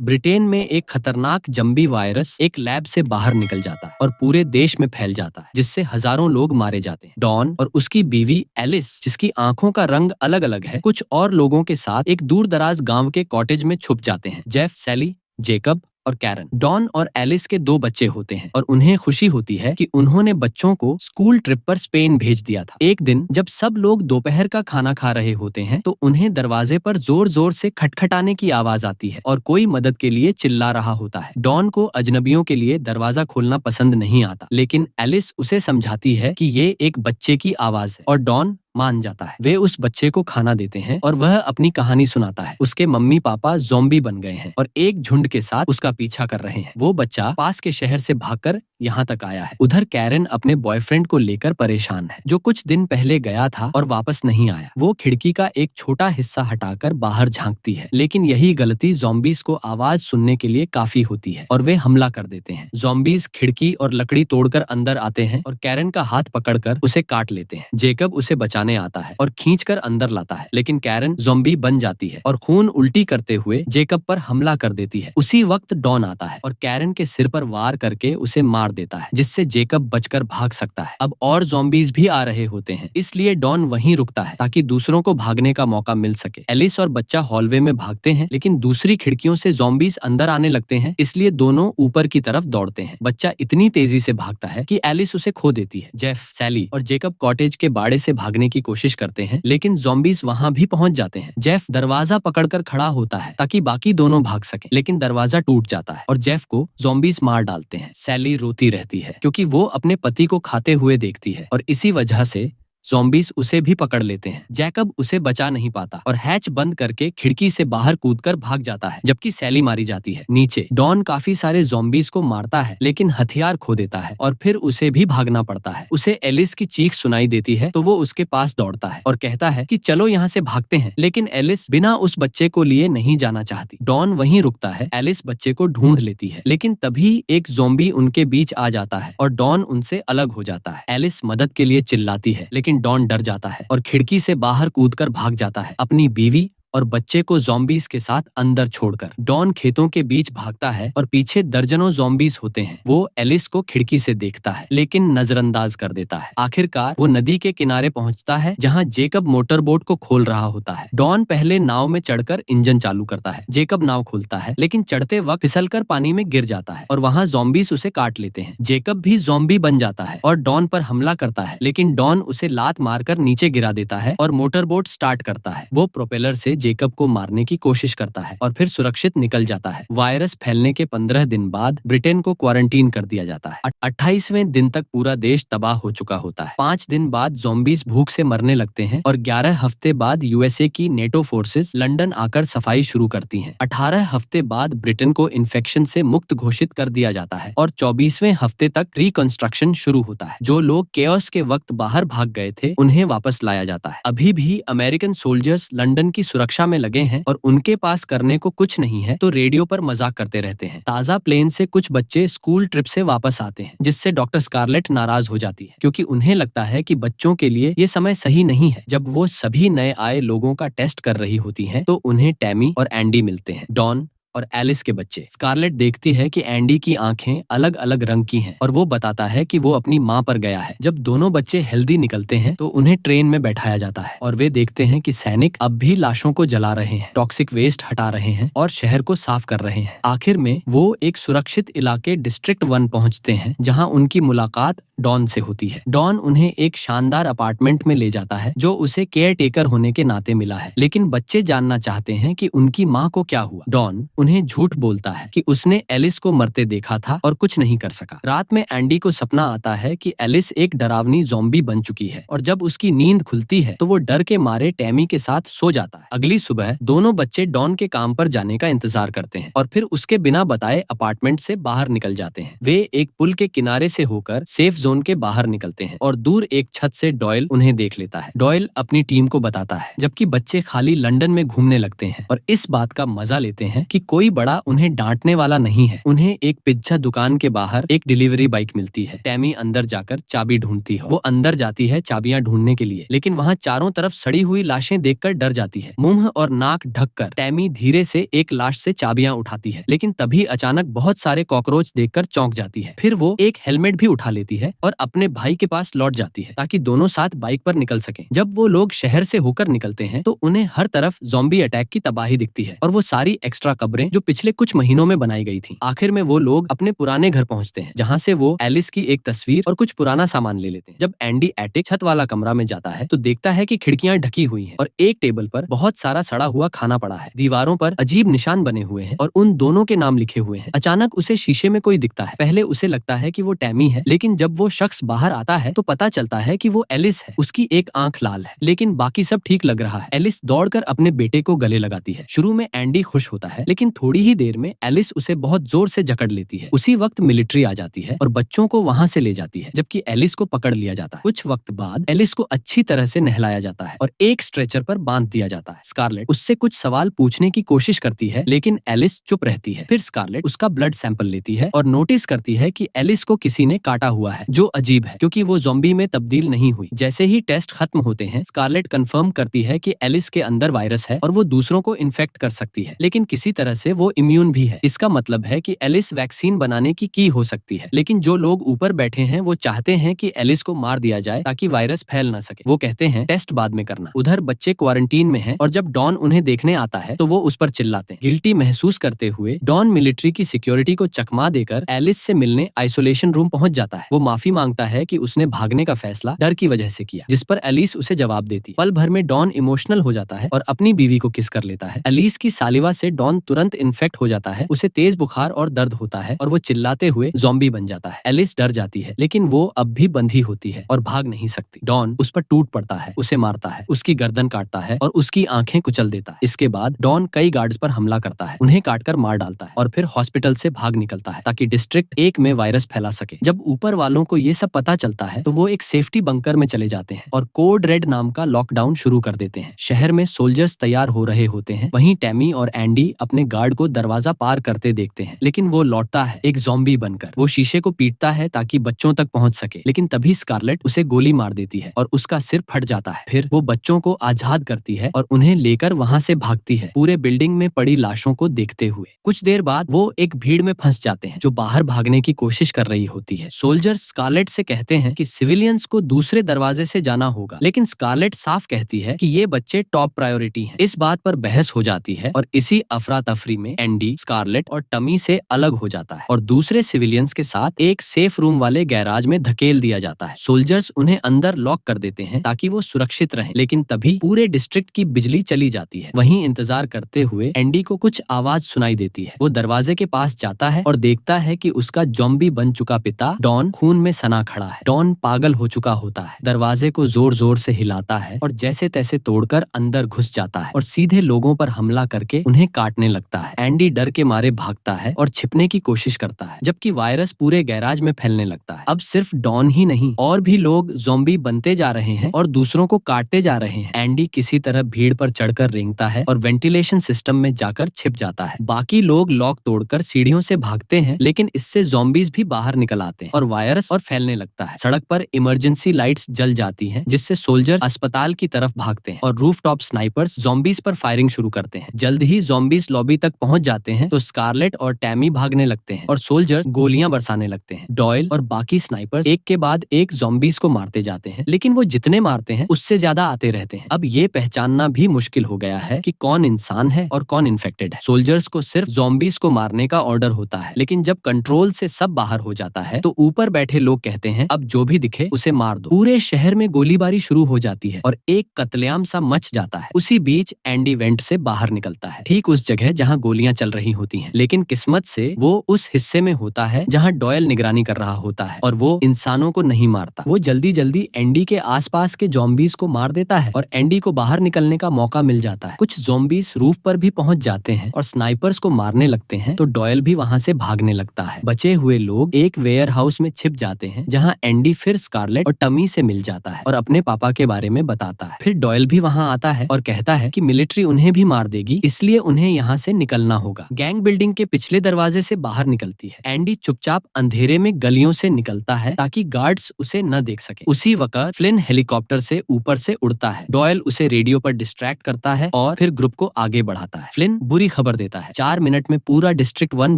Britain में एक खतरनाक जंबी वायरस एक लैब से बाहर निकल जाता है और पूरे देश में फैल जाता है, जिससे हजारों लोग मारे जाते हैं। डॉन और उसकी बीवी एलिस, जिसकी आंखों का रंग अलग अलग है, कुछ और लोगों के साथ एक दूर दराज गांव के कॉटेज में छुप जाते हैं। जेफ, सैली, जेकब और कैरन। डॉन और एलिस के 2 बच्चे होते हैं और उन्हें खुशी होती है कि उन्होंने बच्चों को स्कूल ट्रिप पर स्पेन भेज दिया था। एक दिन जब सब लोग दोपहर का खाना खा रहे होते हैं तो उन्हें दरवाजे पर जोर जोर से खटखटाने की आवाज आती है और कोई मदद के लिए चिल्ला रहा होता है। डॉन को अजनबियों के लिए दरवाजा खोलना पसंद नहीं आता, लेकिन एलिस उसे समझाती है कि ये एक बच्चे की आवाज है और डॉन मान जाता है। वे उस बच्चे को खाना देते हैं और वह अपनी कहानी सुनाता है। उसके मम्मी पापा ज़ॉम्बी बन गए हैं और एक झुंड के साथ उसका पीछा कर रहे हैं। वो बच्चा पास के शहर से भागकर यहाँ तक आया है। उधर कैरन अपने बॉयफ्रेंड को लेकर परेशान है, जो कुछ दिन पहले गया था और वापस नहीं आया। वो खिड़की का एक छोटा हिस्सा हटाकर बाहर झांकती है, लेकिन यही गलती ज़ॉम्बीज को आवाज सुनने के लिए काफी होती है और वे हमला कर देते हैं। ज़ॉम्बीज खिड़की और लकड़ी तोड़कर अंदर आते हैं और कैरन का हाथ पकड़कर उसे काट लेते हैं। जेकब उसे बचाने आता है और खींचकर अंदर लाता है, लेकिन कैरन ज़ॉम्बी बन जाती है और खून उल्टी करते हुए जेकब पर हमला कर देती है। उसी वक्त डॉन आता है और कैरन के सिर पर वार करके उसे मार देता है, जिससे जेकब बचकर भाग सकता है। अब और ज़ॉम्बीज भी आ रहे होते हैं, इसलिए डॉन वहीं रुकता है ताकि दूसरों को भागने का मौका मिल सके। एलिस और बच्चा हॉलवे में भागते हैं, लेकिन दूसरी खिड़कियों से ज़ॉम्बीज अंदर आने लगते हैं, इसलिए दोनों ऊपर की तरफ दौड़ते हैं। बच्चा इतनी तेजी से भागता है कि एलिस उसे खो देती है। जेफ, सैली और जेकब कॉटेज के बाड़े से भागने की कोशिश करते हैं, लेकिन ज़ॉम्बीज वहां भी पहुंच जाते हैं। जेफ दरवाजा पकड़कर खड़ा होता है ताकि बाकी दोनों भाग सकें, लेकिन दरवाजा टूट जाता है और जेफ को ज़ॉम्बीज मार डालते हैं। सैली रोती रहती है क्योंकि वो अपने पति को खाते हुए देखती है और इसी वजह से ज़ॉम्बीज उसे भी पकड़ लेते हैं। जैकब उसे बचा नहीं पाता और हैच बंद करके खिड़की से बाहर कूदकर भाग जाता है, जबकि सैली मारी जाती है। नीचे डॉन काफी सारे ज़ॉम्बीज को मारता है, लेकिन हथियार खो देता है और फिर उसे भी भागना पड़ता है। उसे एलिस की चीख सुनाई देती है तो वो उसके पास दौड़ता है और कहता है कि चलो यहाँ से भागते हैं, लेकिन एलिस बिना उस बच्चे को लिए नहीं जाना चाहती। डॉन वहीं रुकता है। एलिस बच्चे को ढूंढ लेती है, लेकिन तभी एक ज़ॉम्बी उनके बीच आ जाता है और डॉन उनसे अलग हो जाता है। एलिस मदद के लिए चिल्लाती है, लेकिन डॉन डर जाता है और खिड़की से बाहर कूदकर भाग जाता है, अपनी बीवी और बच्चे को ज़ॉम्बीज के साथ अंदर छोड़कर। डॉन खेतों के बीच भागता है और पीछे दर्जनों ज़ॉम्बीज होते हैं। वो एलिस को खिड़की से देखता है, लेकिन नजरअंदाज कर देता है। आखिरकार वो नदी के किनारे पहुंचता है, जहां जेकब मोटर बोट को खोल रहा होता है। डॉन पहले नाव में चढ़कर इंजन चालू करता है। जेकब नाव खोलता है, लेकिन चढ़ते वक्त फिसलकर पानी में गिर जाता है और वहां ज़ॉम्बीज उसे काट लेते हैं। जेकब भी ज़ॉम्बी बन जाता है और डॉन पर हमला करता है, लेकिन डॉन उसे लात मारकर नीचे गिरा देता है और मोटर बोट स्टार्ट करता है। वो प्रोपेलर से जेकब को मारने की कोशिश करता है और फिर सुरक्षित निकल जाता है। वायरस फैलने के 15 दिन बाद ब्रिटेन को क्वारंटीन कर दिया जाता है। 28वें दिन तक पूरा देश तबाह हो चुका होता है। 5 दिन बाद ज़ॉम्बीज भूख से मरने लगते हैं और 11 हफ्ते बाद यूएसए की नेटो फोर्सेस लंदन आकर सफाई शुरू करती हैं। 18 हफ्ते बाद ब्रिटेन को इन्फेक्शन से मुक्त घोषित कर दिया जाता है और 24वें हफ्ते तक रिकंस्ट्रक्शन शुरू होता है। जो लोग केओस के वक्त बाहर भाग गए थे, उन्हें वापस लाया जाता है। अभी भी अमेरिकन सोल्जर्स लंदन की सुरक्षा में लगे हैं और उनके पास करने को कुछ नहीं है, तो रेडियो पर मजाक करते रहते हैं। ताजा प्लेन से कुछ बच्चे स्कूल ट्रिप से वापस आते हैं, जिससे डॉक्टर स्कारलेट नाराज हो जाती है, क्योंकि उन्हें लगता है कि बच्चों के लिए ये समय सही नहीं है। जब वो सभी नए आए लोगों का टेस्ट कर रही होती हैं, तो उन्हें टैमी और एंडी मिलते हैं, डॉन और एलिस के बच्चे। स्कारलेट देखती है कि एंडी की आंखें अलग अलग रंग की हैं और वो बताता है कि वो अपनी माँ पर गया है। जब दोनों बच्चे हेल्दी निकलते हैं तो उन्हें ट्रेन में बैठाया जाता है और वे देखते हैं कि सैनिक अब भी लाशों को जला रहे हैं, टॉक्सिक वेस्ट हटा रहे हैं और शहर को साफ कर रहे हैं। आखिर में वो एक सुरक्षित इलाके डिस्ट्रिक्ट 1 पहुंचते हैं, जहां उनकी मुलाकात डॉन से होती है। डॉन उन्हें एक शानदार अपार्टमेंट में ले जाता है, जो उसे केयर टेकर होने के नाते मिला है, लेकिन बच्चे जानना चाहते हैं कि उनकी माँ को क्या हुआ। डॉन उन्हें झूठ बोलता है कि उसने एलिस को मरते देखा था और कुछ नहीं कर सका। रात में एंडी को सपना आता है कि एलिस एक डरावनी ज़ॉम्बी बन चुकी है और जब उसकी नींद खुलती है तो वो डर के मारे टैमी के साथ सो जाता है। अगली सुबह दोनों बच्चे डॉन के काम पर जाने का इंतजार करते हैं और फिर उसके बिना बताए अपार्टमेंट से बाहर निकल जाते हैं। वे एक पुल के किनारे से होकर सेफ जोन के बाहर निकलते हैं और दूर एक छत से डॉयल उन्हें देख लेता है। डॉयल अपनी टीम को बताता है, जबकि बच्चे खाली लंदन में घूमने लगते हैं और इस बात का मजा लेते हैं कि कोई बड़ा उन्हें डांटने वाला नहीं है। उन्हें एक पिज्जा दुकान के बाहर एक डिलीवरी बाइक मिलती है। टैमी अंदर जाकर चाबी ढूंढती है। वो अंदर जाती है चाबियां ढूंढने के लिए, लेकिन वहाँ चारों तरफ सड़ी हुई लाशें देखकर डर जाती है। मुंह और नाक ढककर टैमी धीरे से एक लाश से चाबियां उठाती है, लेकिन तभी अचानक बहुत सारे कॉकरोच देखकर चौंक जाती है। फिर वो एक हेलमेट भी उठा लेती है और अपने भाई के पास लौट जाती है ताकि दोनों साथ बाइक पर निकल सकें। जब वो लोग शहर से होकर निकलते हैं तो उन्हें हर तरफ ज़ॉम्बी अटैक की तबाही दिखती है और वो सारी एक्स्ट्रा कब्रें जो पिछले कुछ महीनों में बनाई गई थी। आखिर में वो लोग अपने पुराने घर पहुंचते हैं, जहाँ से वो एलिस की एक तस्वीर और कुछ पुराना सामान ले लेते हैं। जब एंडी एटिक छत वाला कमरा में जाता है तो देखता है कि खिड़कियां ढकी हुई हैं और एक टेबल पर बहुत सारा सड़ा हुआ खाना पड़ा है। दीवारों पर अजीब निशान बने हुए हैं और उन दोनों के नाम लिखे हुए हैं। अचानक उसे शीशे में कोई दिखता है। पहले उसे लगता है कि वो टैमी है, लेकिन जब वो शख्स बाहर आता है तो पता चलता है कि वो एलिस है। उसकी एक आंख लाल है, लेकिन बाकी सब ठीक लग रहा है। एलिस दौड़कर अपने बेटे को गले लगाती है। शुरू में एंडी खुश होता है, लेकिन थोड़ी ही देर में एलिस उसे बहुत जोर से जकड़ लेती है। उसी वक्त मिलिट्री आ जाती है और बच्चों को वहाँ से ले जाती है, जबकि एलिस को पकड़ लिया जाता है। कुछ वक्त बाद एलिस को अच्छी तरह से नहलाया जाता है और एक स्ट्रेचर पर बांध दिया जाता है। स्कारलेट उससे कुछ सवाल पूछने की कोशिश करती है, लेकिन एलिस चुप रहती है। फिर स्कारलेट उसका ब्लड सैंपल लेती है और नोटिस करती है कि एलिस को किसी ने काटा हुआ है, जो अजीब है क्योंकि वो ज़ॉम्बी में तब्दील नहीं हुई। जैसे ही टेस्ट खत्म होते हैं, स्कारलेट कंफर्म करती है कि एलिस के अंदर वायरस है और वो दूसरों को इन्फेक्ट कर सकती है, लेकिन किसी तरह से वो इम्यून भी है। इसका मतलब है कि एलिस वैक्सीन बनाने की हो सकती है। लेकिन जो लोग ऊपर बैठे हैं वो चाहते हैं कि एलिस को मार दिया जाए ताकि वायरस फैल न सके। वो कहते हैं टेस्ट बाद में करना। उधर बच्चे क्वारंटीन में हैं और जब डॉन उन्हें देखने आता है तो वो उस पर चिल्लाते हैं। गिल्टी महसूस करते हुए डॉन मिलिट्री की सिक्योरिटी को चकमा देकर एलिस से मिलने आइसोलेशन रूम पहुंच जाता है। वो माफी मांगता है कि उसने भागने का फैसला डर की वजह से किया, जिस पर एलिस उसे जवाब देती। पल भर में डॉन इमोशनल हो जाता है और अपनी बीवी को किस कर लेता है। एलिस की सालिवा से डॉन तुरंत इन्फेक्ट हो जाता है। उसे तेज बुखार और दर्द होता है और वो चिल्लाते हुए ज़ॉम्बी बन जाता है। एलिस डर जाती है, लेकिन वो अब भी बंधी होती है और भाग नहीं सकती। डॉन उस पर टूट पड़ता है, उसे मारता है, उसकी गर्दन काटता है और उसकी आंखें कुचल देता है। इसके बाद डॉन कई गार्ड्स पर हमला करता है, उन्हें काटकर मार डालता है और फिर हॉस्पिटल से भाग निकलता है ताकि डिस्ट्रिक्ट 1 में वायरस फैला सके। जब ऊपर वालों को ये सब पता चलता है तो वो एक सेफ्टी बंकर में चले जाते हैं और कोड रेड नाम का लॉकडाउन शुरू कर देते हैं। शहर में सोल्जर्स तैयार हो रहे होते हैं। वहीं टैमी और एंडी अपने गार्ड को दरवाजा पार करते देखते हैं, लेकिन वो लौटता है एक ज़ॉम्बी बनकर। वो शीशे को पीटता है ताकि बच्चों तक पहुंच सके, लेकिन तभी स्कारलेट उसे गोली मार देती है और उसका सिर फट जाता है। फिर वो बच्चों को आजाद करती है और उन्हें लेकर वहाँ से भागती है, पूरे बिल्डिंग में पड़ी लाशों को देखते हुए। कुछ देर बाद वो एक भीड़ में फंस जाते हैं जो बाहर भागने की कोशिश कर रही होती है। सोल्जर स्कारलेट से कहते हैं कि सिविलियंस को दूसरे दरवाजे से जाना होगा, लेकिन स्कारलेट साफ कहती है कि ये बच्चे टॉप प्रायोरिटी हैं। इस बात पर बहस हो जाती है और इसी अफरा तफरी में एंडी, स्कारलेट और टमी से अलग हो जाता है और दूसरे सिविलियंस के साथ एक सेफ रूम वाले गैराज में धकेल दिया जाता है। सोल्जर्स उन्हें अंदर लॉक कर देते हैं ताकि वो सुरक्षित रहें, लेकिन तभी पूरे डिस्ट्रिक्ट की बिजली चली जाती है। वहीं इंतजार करते हुए एंडी को कुछ आवाज सुनाई देती है। वो दरवाजे के पास जाता है और देखता है कि उसका ज़ॉम्बी बन चुका पिता डॉन खून में सना खड़ा है। डॉन पागल हो चुका होता है, दरवाजे को जोर जोर से हिलाता है और जैसे तैसे तोड़कर अंदर घुस जाता है और सीधे लोगों पर हमला करके उन्हें काटने लगता है। एंडी डर के मारे भागता है और छिपने की कोशिश करता है, जबकि वायरस पूरे गैराज में फैलने लगता है। अब सिर्फ डॉन ही नहीं, और भी लोग ज़ॉम्बी बनते जा रहे हैं और दूसरों को काटते जा रहे हैं। एंडी किसी तरह भीड़ पर चढ़कर रेंगता है और वेंटिलेशन सिस्टम में जाकर छिप जाता है। बाकी लोग लॉक तोड़कर सीढ़ियों से भागते हैं, लेकिन इससे ज़ॉम्बीज भी बाहर निकल आते हैं और वायरस और फैलने लगता है। सड़क पर इमरजेंसी लाइट्स जल जाती हैं, जिससे सोल्जर अस्पताल की तरफ भागते हैं और रूफटॉप स्नाइपर्स ज़ॉम्बीज पर फायरिंग शुरू करते हैं। जल्द ही ज़ॉम्बीज लॉबी तक पहुंच जाते हैं तो स्कारलेट और टैमी भागने लगते हैं और सोल्जर्स गोलियां बरसाने लगते हैं। डॉयल और बाकी स्नाइपर्स एक के बाद एक ज़ॉम्बीज को मारते जाते हैं, लेकिन वो जितने मारते हैं उससे ज्यादा आते रहते हैं। अब ये पहचानना भी मुश्किल हो गया है कि कौन इंसान है और कौन इन्फेक्टेड है। सोल्जर्स को सिर्फ ज़ॉम्बीज को मारने का ऑर्डर होता है, लेकिन जब कंट्रोल से सब बाहर हो जाता है तो ऊपर बैठे लोग कहते हैं अब जो भी दिखे उसे मार दो। पूरे शहर में गोलीबारी शुरू हो जाती है और एक कत्लेआम सा मच जाता है। उसी बीच एंडी वेंट से बाहर निकलता है, ठीक उस जगह जहाँ गोलियां चल रही होती हैं, लेकिन किस्मत से वो उस हिस्से में होता है जहाँ डॉयल निगरानी कर रहा होता है और वो इंसानों को नहीं मारता। वो जल्दी जल्दी एंडी के आसपास के ज़ॉम्बीज को मार देता है और एंडी को बाहर निकलने का मौका मिल जाता है। कुछ ज़ॉम्बीज रूफ पर भी पहुंच जाते हैं और स्नाइपर्स को मारने लगते हैं तो डॉयल भी वहां से भागने लगता है। बचे हुए लोग एक वेयर हाउस में छिप जाते हैं जहाँ एंडी फिर स्कारलेट और टमी से मिल जाता है और अपने पापा के बारे में बताता है। फिर डॉयल भी वहाँ आता है और कहता है कि मिलिट्री उन्हें भी मार देगी, इसलिए उन्हें यहाँ से निकलना होगा। गैंग बिल्डिंग के पिछले दरवाजे से बाहर निकलती है। एंडी चुपचाप अंधेरे में गलियों से निकलता है ताकि गार्ड्स उसे न देख सके। उसी वक्त फ्लिन हेलीकॉप्टर से ऊपर से उड़ता है। डॉयल उसे रेडियो पर डिस्ट्रैक्ट करता है और फिर ग्रुप को आगे बढ़ाता है। फ्लिन बुरी खबर देता है, 4 मिनट में पूरा डिस्ट्रिक्ट 1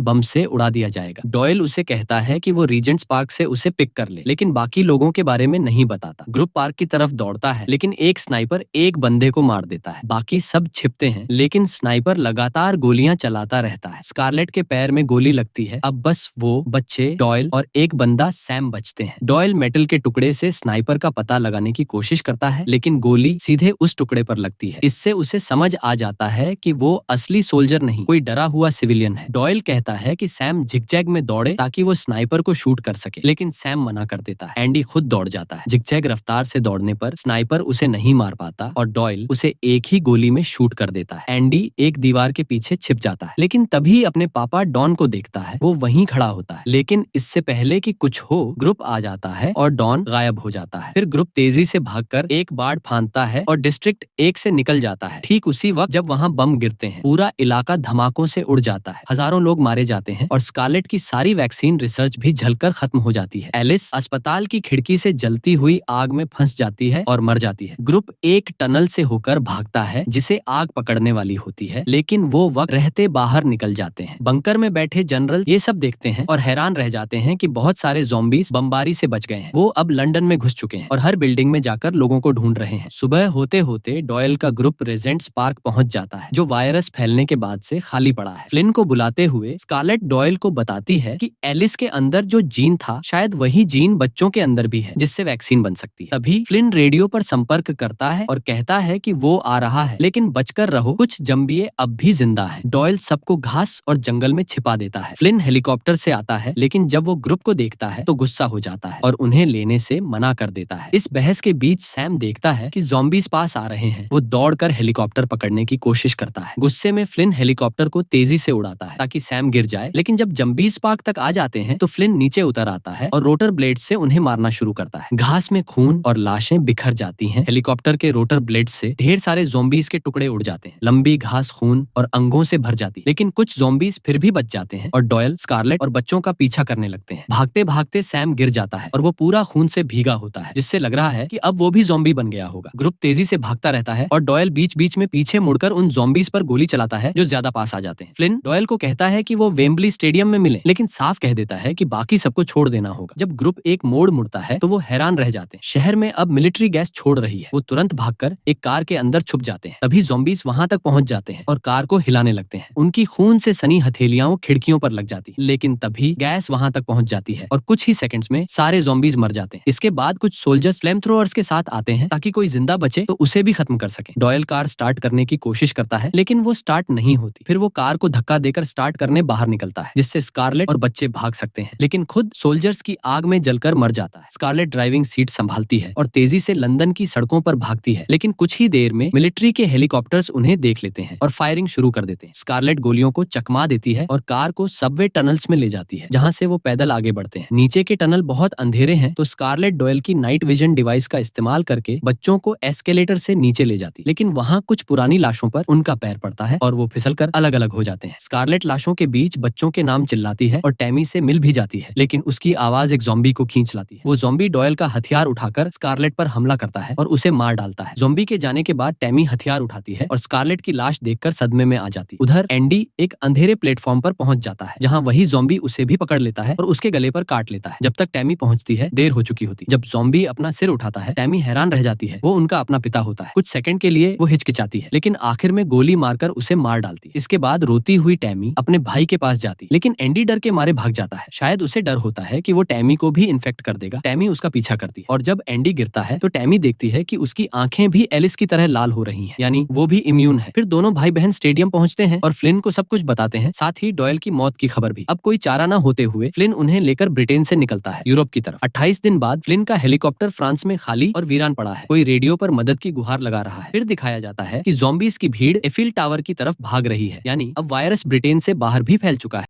बम से उड़ा दिया जाएगा। डॉयल उसे कहता है कि वो रीजेंट्स पार्क से उसे पिक कर ले, लेकिन बाकी लोगों के बारे में नहीं बताता। ग्रुप पार्क की तरफ दौड़ता है, लेकिन एक स्नाइपर एक बंदे को मार देता है। बाकी सब छिपते हैं, लेकिन स्नाइपर लगातार गोलियां चलाता रहता है। स्कारलेट के पैर में गोली लगती है। अब बस वो, बच्चे, डॉयल और एक बंदा सैम बचते हैं। डॉयल मेटल के टुकड़े से स्नाइपर का पता लगाने की कोशिश करता है, लेकिन गोली सीधे उस टुकड़े पर लगती है। इससे उसे समझ आ जाता है कि वो असली सोल्जर नहीं, कोई डरा हुआ सिविलियन है। डॉयल कहता है कि सैम झिगजैग में दौड़े ताकि वो स्नाइपर को शूट कर सके, लेकिन सैम मना कर देता है। एंडी खुद दौड़ जाता है। झिगजैग रफ्तार से दौड़ने पर स्नाइपर उसे नहीं मार पाता और डॉयल उसे एक ही गोली में शूट कर देता है। एंडी एक दीवार के पीछे छिप जाता है, लेकिन तभी अपने पापा डॉन को देखता है। वो वहीं खड़ा होता है, लेकिन इससे पहले कि कुछ हो, ग्रुप आ जाता है और डॉन गायब हो जाता है। फिर ग्रुप तेजी से भागकर एक बाड़ फांदता है और डिस्ट्रिक्ट 1 से निकल जाता है। ठीक उसी वक्त जब वहाँ बम गिरते हैं, पूरा इलाका धमाकों से उड़ जाता है। हजारों लोग मारे जाते हैं और स्कारलेट की सारी वैक्सीन रिसर्च भी जलकर खत्म हो जाती है। एलिस अस्पताल की खिड़की से जलती हुई आग में फंस जाती है और मर जाती है। ग्रुप एक टनल से होकर भागता है जिसे आग पकड़ने वाली होती है, लेकिन वो वक्त रहते बाहर निकल जाते हैं। बंकर में बैठे जनरल ये सब देखते हैं और हैरान रह जाते हैं कि बहुत सारे ज़ॉम्बीज़ बमबारी से बच गए हैं। वो अब लंदन में घुस चुके हैं और हर बिल्डिंग में जाकर लोगों को ढूंढ रहे हैं। सुबह होते होते डॉयल का ग्रुप रेजेंट्स पार्क पहुंच जाता है, जो वायरस फैलने के बाद से खाली पड़ा है। फ्लिन को बुलाते हुए स्कारलेट डॉयल को बताती है कि एलिस के अंदर जो जीन था, शायद वही जीन बच्चों के अंदर भी है, जिससे वैक्सीन बन सकती है। तभी फ्लिन रेडियो पर संपर्क करता है और कहता है कि वो आ रहा है, लेकिन बचकर रहो, कुछ जंबिये अब भी जिंदा हैं। डॉयल सबको घास और जंगल में छिपा देता है। फ्लिन हेलीकॉप्टर से आता है, लेकिन जब वो ग्रुप को देखता है तो गुस्सा हो जाता है और उन्हें लेने से मना कर देता है। इस बहस के बीच सैम देखता है कि ज़ॉम्बीज़ पास आ रहे हैं। वो दौड़कर हेलीकॉप्टर पकड़ने की कोशिश करता है। गुस्से में फ्लिन हेलीकॉप्टर को तेजी से उड़ाता है ताकि सैम गिर जाए, लेकिन जब ज़ॉम्बीज़ पार्क तक आ जाते हैं तो फ्लिन नीचे उतर आता है और रोटर ब्लेड से उन्हें मारना शुरू करता है। घास में खून और लाशें बिखर जाती हैं। हेलीकॉप्टर के रोटर ब्लेड से ढेर सारे ज़ॉम्बीज़ के टुकड़े उड़ जाते हैं। लंबी घास खून और अंगों से भर जाती है, लेकिन कुछ ज़ॉम्बीज़ फिर भी बच जाते हैं और डॉयल, स्कारलेट और बच्चों का पीछा करने लगते हैं। भागते भागते सैम गिर जाता है और वो पूरा खून से भीगा होता है, जिससे लग रहा है कि अब वो भी ज़ॉम्बी बन गया होगा। ग्रुप तेजी से भागता रहता है और डॉयल बीच बीच में पीछे मुड़कर उन ज़ॉम्बीज़ पर गोली चलाता है जो ज्यादा पास आ जाते हैं। फ्लिन डॉयल को कहता है कि वो वेम्बली स्टेडियम में मिले, लेकिन साफ कह देता है कि बाकी सबको छोड़ देना होगा। जब ग्रुप एक मोड़ मुड़ता है तो वो हैरान रह जाते हैं। शहर में अब मिलिट्री गैस छोड़ रही है। वो तुरंत भागकर एक कार के अंदर छुप जाते हैं। तभी ज़ॉम्बीज़ वहां तक पहुंच जाते हैं और कार को हिलाने लगते हैं। उनकी खून से सनी हथेलियां खिड़कियों पर लग जाती है, लेकिन तभी गैस वहां तक पहुंच जाती है और कुछ ही सेकंड्स में सारे ज़ॉम्बीज़ मर जाते हैं। इसके बाद कुछ सोल्जर्स फ्लेम थ्रोअर्स के साथ आते हैं ताकि कोई जिंदा बचे तो उसे भी खत्म कर सके। डॉयल कार स्टार्ट करने की कोशिश करता है, लेकिन वो स्टार्ट नहीं होती। फिर वो कार को धक्का देकर स्टार्ट करने बाहर निकलता है, जिससे स्कारलेट और बच्चे भाग सकते हैं, लेकिन खुद सोल्जर्स की आग में जलकर मर जाता है। स्कारलेट ड्राइविंग सीट संभालती है और तेजी से लंदन की सड़कों पर भागती है, लेकिन कुछ ही देर में मिलिट्री के हेलीकॉप्टर्स उन्हें देख लेते हैं और फायरिंग शुरू कर देते हैं। स्कारलेट गोलियों को चकमा देती है और कार को सबवे टनल्स में ले जाती है, जहां से वो पैदल आगे बढ़ते हैं। नीचे के टनल बहुत अंधेरे हैं, तो स्कारलेट डॉयल की नाइट विजन डिवाइस का इस्तेमाल करके बच्चों को एस्केलेटर से नीचे ले जाती, लेकिन वहां कुछ पुरानी लाशों पर उनका पैर पड़ता है और वो फिसलकर अलग अलग हो जाते हैं। स्कारलेट लाशों के बीच बच्चों के नाम चिल्लाती है और टैमी से मिल भी जाती है, लेकिन उसकी आवाज एक ज़ॉम्बी को खींच लाती है। वो ज़ॉम्बी डॉयल का हथियार उठाकर स्कारलेट पर हमला करता है और उसे मार डालता है। ज़ॉम्बी के जाने के बाद टैमी हथियार उठाती है और स्कारलेट की लाश देखकर सदमे में आ जाती है। उधर एंडी एक अंधेरे प्लेटफॉर्म पर पहुंच जाता है, जहां वही ज़ॉम्बी उसे भी पकड़ लेता है और उसके गले पर काट लेता है। जब तक टैमी पहुंचती है देर हो चुकी होती। जब ज़ॉम्बी अपना सिर उठाता है, टैमी हैरान रह जाती है। वो उनका अपना पिता होता है। कुछ सेकंड के लिए वो हिचकिचाती है, लेकिन आखिर में गोली मारकर उसे मार डालती है। इसके बाद रोती हुई टैमी अपने भाई के पास जाती, लेकिन एंडी डर के मारे भाग जाता है। शायद उसे डर होता है कि वो टैमी को भी इन्फेक्ट कर देगा। टैमी उसका पीछा करती है और जब एंडी गिरता है तो टैमी देखती है कि उसकी आंखें भी एलिस की तरह लाल हो रही हैं, यानी वो भी इम्यून है। फिर दोनों भाई बहन स्टेडियम पहुंचते हैं और फ्लिन को सब कुछ बताते हैं, साथ ही डॉयल की मौत की खबर भी। अब कोई चारा न होते हुए फ्लिन उन्हें लेकर ब्रिटेन से निकलता है यूरोप की तरफ। 28 दिन बाद फ्लिन का हेलीकॉप्टर फ्रांस में खाली और वीरान पड़ा है। कोई रेडियो पर मदद की गुहार लगा रहा है। फिर दिखाया जाता है कि ज़ॉम्बीज़ की भीड़ एफिल टावर की तरफ भाग रही है, यानी अब वायरस ब्रिटेन से बाहर भी फैल चुका है।